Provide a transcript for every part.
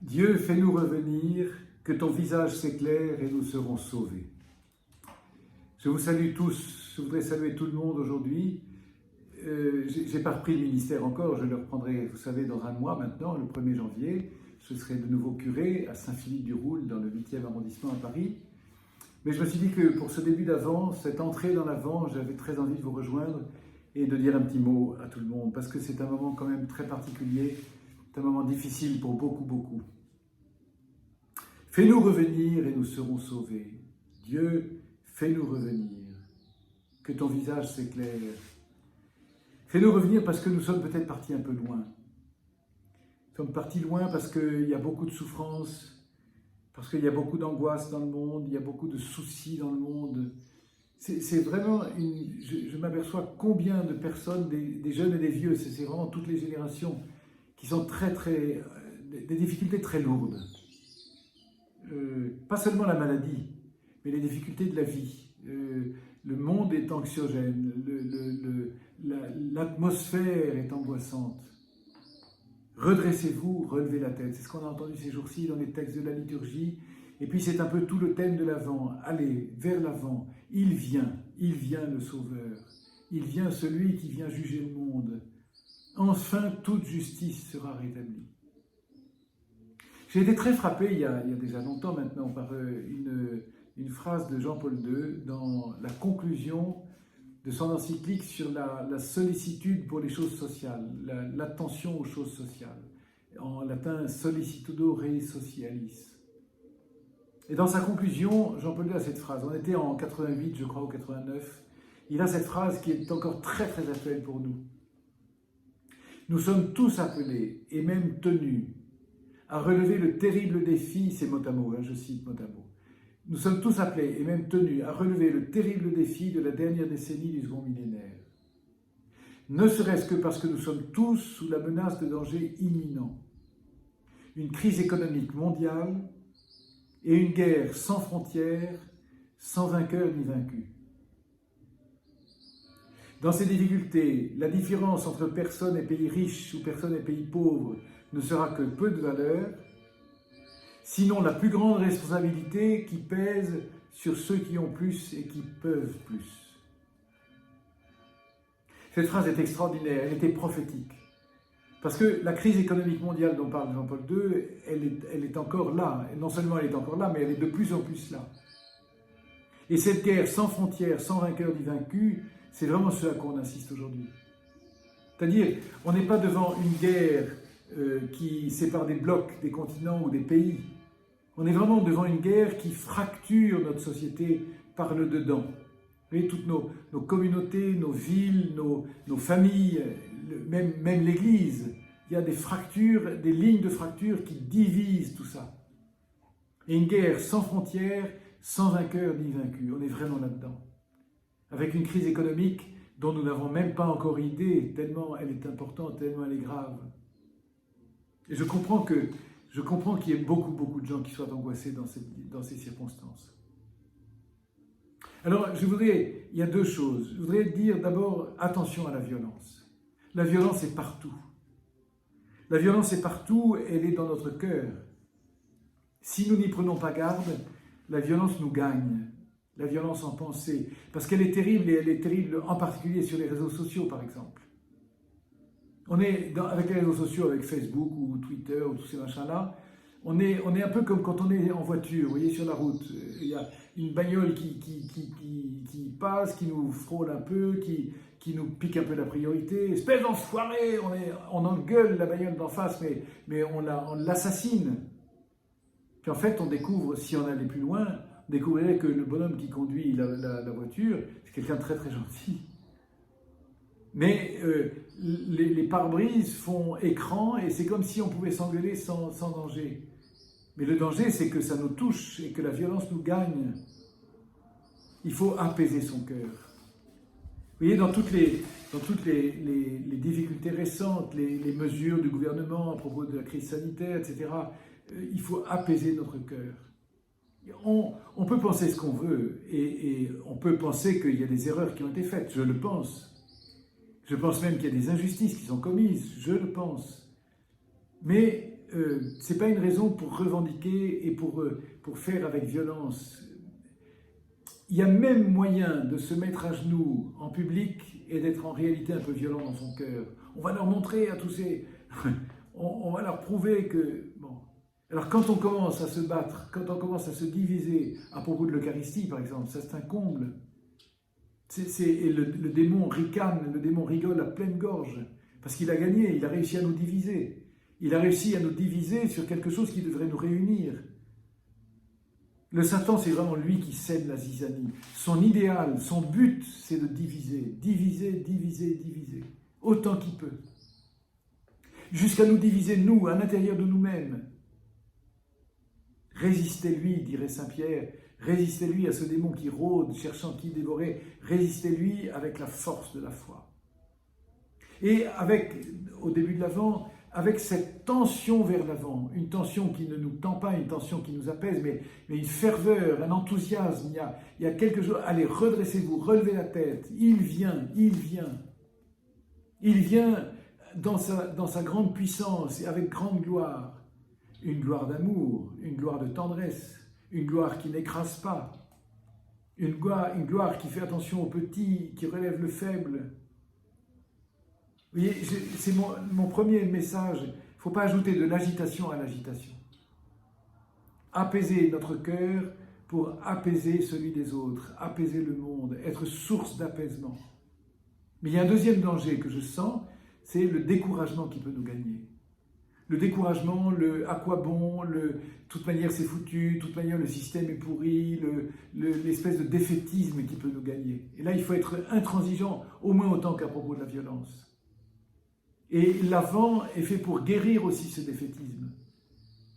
Dieu, fais-nous revenir, que ton visage s'éclaire et nous serons sauvés. Je vous salue tous, je voudrais saluer tout le monde aujourd'hui. J'ai pas repris le ministère encore, je le reprendrai, vous savez, dans un mois maintenant, le 1er janvier. Je serai de nouveau curé à Saint-Philippe-du-Roule, dans le 8e arrondissement à Paris. Mais je me suis dit que pour ce début d'Avent, cette entrée dans l'Avent, j'avais très envie de vous rejoindre et de dire un petit mot à tout le monde, parce que c'est un moment quand même très particulier, c'est un moment difficile pour beaucoup. Fais-nous revenir et nous serons sauvés. Dieu, fais-nous revenir, que ton visage s'éclaire. Fais-nous revenir parce que nous sommes peut-être partis un peu loin. Nous sommes partis loin parce qu'il y a beaucoup de souffrances, parce qu'il y a beaucoup d'angoisse dans le monde, il y a beaucoup de soucis dans le monde. C'est vraiment je m'aperçois combien de personnes, des jeunes et des vieux, c'est vraiment toutes les générations, qui sont des difficultés très lourdes. Pas seulement la maladie, mais les difficultés de la vie. Le monde est anxiogène, l'atmosphère est angoissante. Redressez-vous, relevez la tête. C'est ce qu'on a entendu ces jours-ci dans les textes de la liturgie. Et puis c'est un peu tout le thème de l'Avent. Allez, vers l'Avent. Il vient le Sauveur. Il vient celui qui vient juger le monde. Enfin, toute justice sera rétablie. J'ai été très frappé, il y a déjà longtemps maintenant, par une phrase de Jean-Paul II dans la conclusion de son encyclique sur la sollicitude pour les choses sociales, l'attention aux choses sociales. En latin, solicitudo rei socialis. Et dans sa conclusion, Jean-Paul II a cette phrase. On était en 88, je crois, ou 89. Il a cette phrase qui est encore très actuelle pour nous. Nous sommes tous appelés, et même tenus, à relever le terrible défi, c'est mot à mot, je cite mot à mot. Nous sommes tous appelés, et même tenus, à relever le terrible défi de la dernière décennie du second millénaire. Ne serait-ce que parce que nous sommes tous sous la menace de dangers imminents. Une crise économique mondiale et une guerre sans frontières, sans vainqueur ni vaincu. Dans ces difficultés, la différence entre personnes et pays riches ou personnes et pays pauvres ne sera que peu de valeur, sinon la plus grande responsabilité qui pèse sur ceux qui ont plus et qui peuvent plus. Cette phrase est extraordinaire, elle était prophétique. Parce que la crise économique mondiale dont parle Jean-Paul II, elle est encore là. Et non seulement elle est encore là, mais elle est de plus en plus là. Et cette guerre sans frontières, sans vainqueur ni vaincu, c'est vraiment ce à quoi on insiste aujourd'hui. C'est-à-dire, on n'est pas devant une guerre qui sépare des blocs, des continents ou des pays. On est vraiment devant une guerre qui fracture notre société par le dedans. Vous voyez, toutes nos communautés, nos villes, nos familles, même l'Église, il y a des fractures, des lignes de fracture qui divisent tout ça. Et une guerre sans frontières, sans vainqueur ni vaincu. On est vraiment là-dedans. Avec une crise économique dont nous n'avons même pas encore idée, tellement elle est importante, tellement elle est grave. Et je comprends qu'il y ait beaucoup de gens qui soient angoissés dans ces circonstances. Alors, il y a deux choses. Je voudrais dire d'abord, attention à la violence. La violence est partout. La violence est partout, elle est dans notre cœur. Si nous n'y prenons pas garde, la violence nous gagne. La violence en pensée. Parce qu'elle est terrible, et elle est terrible en particulier sur les réseaux sociaux, par exemple. Avec les réseaux sociaux, avec Facebook ou Twitter ou tous ces machins-là, on est un peu comme quand on est en voiture, vous voyez, sur la route. Il y a une bagnole qui passe, qui nous frôle un peu, qui nous pique un peu la priorité. Espèce d'enfoiré, on engueule la bagnole d'en face, mais on l'assassine. Puis en fait, on découvre, si on allait plus loin, on découvrirait que le bonhomme qui conduit la voiture, c'est quelqu'un de très gentil. Mais les pare-brises font écran et c'est comme si on pouvait s'engueuler sans danger. Mais le danger, c'est que ça nous touche et que la violence nous gagne. Il faut apaiser son cœur. Vous voyez, dans toutes les difficultés récentes, les mesures du gouvernement à propos de la crise sanitaire, etc., il faut apaiser notre cœur. On peut penser ce qu'on veut et on peut penser qu'il y a des erreurs qui ont été faites, je le pense. Je pense même qu'il y a des injustices qui sont commises, je le pense. Mais ce n'est pas une raison pour revendiquer et pour faire avec violence. Il y a même moyen de se mettre à genoux en public et d'être en réalité un peu violent dans son cœur. On va leur montrer à tous ces... on va leur prouver que... Bon. Alors quand on commence à se battre, quand on commence à se diviser à propos de l'Eucharistie par exemple, ça c'est un comble. Et le démon ricane, le démon rigole à pleine gorge, parce qu'il a gagné, il a réussi à nous diviser. Il a réussi à nous diviser sur quelque chose qui devrait nous réunir. Le Satan, c'est vraiment lui qui sème la zizanie. Son idéal, son but, c'est de diviser, diviser, diviser, diviser, autant qu'il peut. Jusqu'à nous diviser, nous, à l'intérieur de nous-mêmes. Résistez-lui, dirait Saint Pierre, résistez-lui à ce démon qui rôde, cherchant qui dévorer, résistez-lui avec la force de la foi. Et au début de l'Avent, avec cette tension vers l'avant, une tension qui ne nous tend pas, une tension qui nous apaise, mais une ferveur, un enthousiasme, il y a quelque chose, allez, redressez-vous, relevez la tête, il vient dans sa grande puissance et avec grande gloire, une gloire d'amour, une gloire de tendresse, une gloire qui n'écrase pas, une gloire qui fait attention aux petits, qui relève le faible. Vous voyez, c'est mon premier message. Il ne faut pas ajouter de l'agitation à l'agitation. Apaiser notre cœur pour apaiser celui des autres, apaiser le monde, être source d'apaisement. Mais il y a un deuxième danger que je sens, c'est le découragement qui peut nous gagner. Le découragement, le « à quoi bon », le « toute manière c'est foutu »,« de toute manière le système est pourri », l'espèce de défaitisme qui peut nous gagner. Et là, il faut être intransigeant, au moins autant qu'à propos de la violence. Et l'Avent est fait pour guérir aussi ce défaitisme.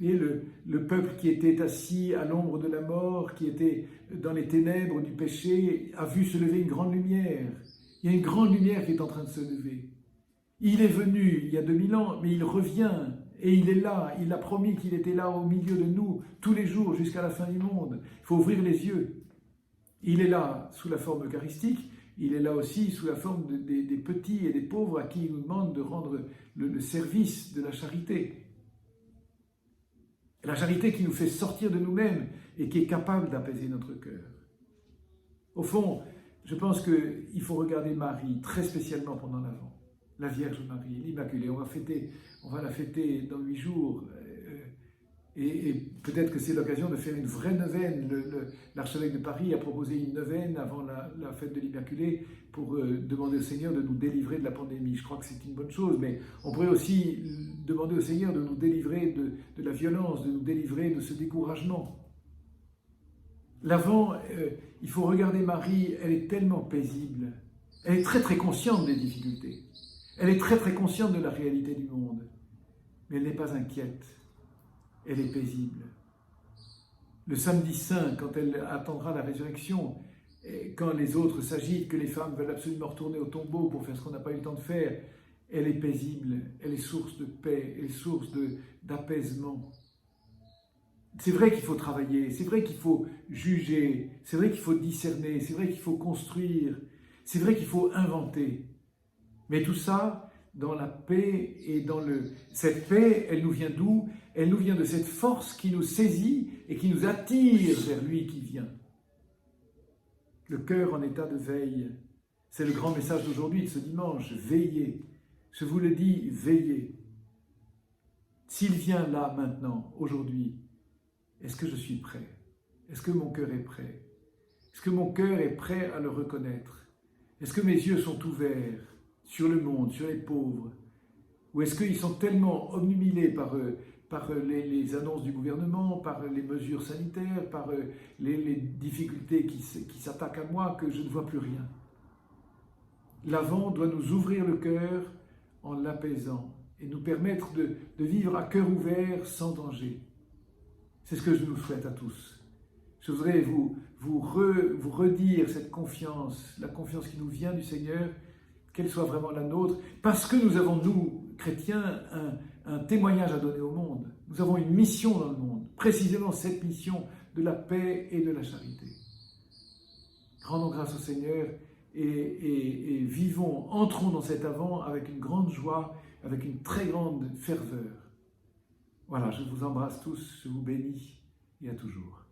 Et le peuple qui était assis à l'ombre de la mort, qui était dans les ténèbres du péché, a vu se lever une grande lumière. Il y a une grande lumière qui est en train de se lever. Il est venu il y a 2000 ans, mais il revient, et il est là. Il a promis qu'il était là au milieu de nous, tous les jours, jusqu'à la fin du monde. Il faut ouvrir les yeux. Il est là sous la forme eucharistique, il est là aussi sous la forme des petits et des pauvres à qui il nous demande de rendre le service de la charité. La charité qui nous fait sortir de nous-mêmes et qui est capable d'apaiser notre cœur. Au fond, je pense qu'il faut regarder Marie très spécialement pendant l'Avent. La Vierge Marie, l'Immaculée. On va la fêter dans 8 jours. Et peut-être que c'est l'occasion de faire une vraie neuvaine. L'archevêque de Paris a proposé une neuvaine avant la fête de l'Immaculée pour demander au Seigneur de nous délivrer de la pandémie. Je crois que c'est une bonne chose, mais on pourrait aussi demander au Seigneur de nous délivrer de la violence, de nous délivrer de ce découragement. L'Avent, il faut regarder Marie, elle est tellement paisible. Elle est très très consciente des difficultés. Elle est très très consciente de la réalité du monde. Mais elle n'est pas inquiète. Elle est paisible. Le samedi saint, quand elle attendra la résurrection, quand les autres s'agitent, que les femmes veulent absolument retourner au tombeau pour faire ce qu'on n'a pas eu le temps de faire, elle est paisible, elle est source de paix, elle est source d'apaisement. C'est vrai qu'il faut travailler, c'est vrai qu'il faut juger, c'est vrai qu'il faut discerner, c'est vrai qu'il faut construire, c'est vrai qu'il faut inventer. Mais tout ça, dans la paix et cette paix, elle nous vient d'où? Elle nous vient de cette force qui nous saisit et qui nous attire vers lui qui vient. Le cœur en état de veille. C'est le grand message d'aujourd'hui, de ce dimanche. Veillez. Je vous le dis, veillez. S'il vient là, maintenant, aujourd'hui, est-ce que je suis prêt? Est-ce que mon cœur est prêt? Est-ce que mon cœur est prêt à le reconnaître? Est-ce que mes yeux sont ouverts sur le monde, sur les pauvres? Ou est-ce qu'ils sont tellement obnubilés par les annonces du gouvernement, par les mesures sanitaires, par les difficultés qui s'attaquent à moi, que je ne vois plus rien? L'Avent doit nous ouvrir le cœur en l'apaisant et nous permettre de vivre à cœur ouvert, sans danger. C'est ce que je nous souhaite à tous. Je voudrais vous redire cette confiance, la confiance qui nous vient du Seigneur, qu'elle soit vraiment la nôtre, parce que nous avons, nous, chrétiens, un témoignage à donner au monde. Nous avons une mission dans le monde, précisément cette mission de la paix et de la charité. Rendons grâce au Seigneur et vivons, entrons dans cet Avent avec une grande joie, avec une très grande ferveur. Voilà, je vous embrasse tous, je vous bénis et à toujours.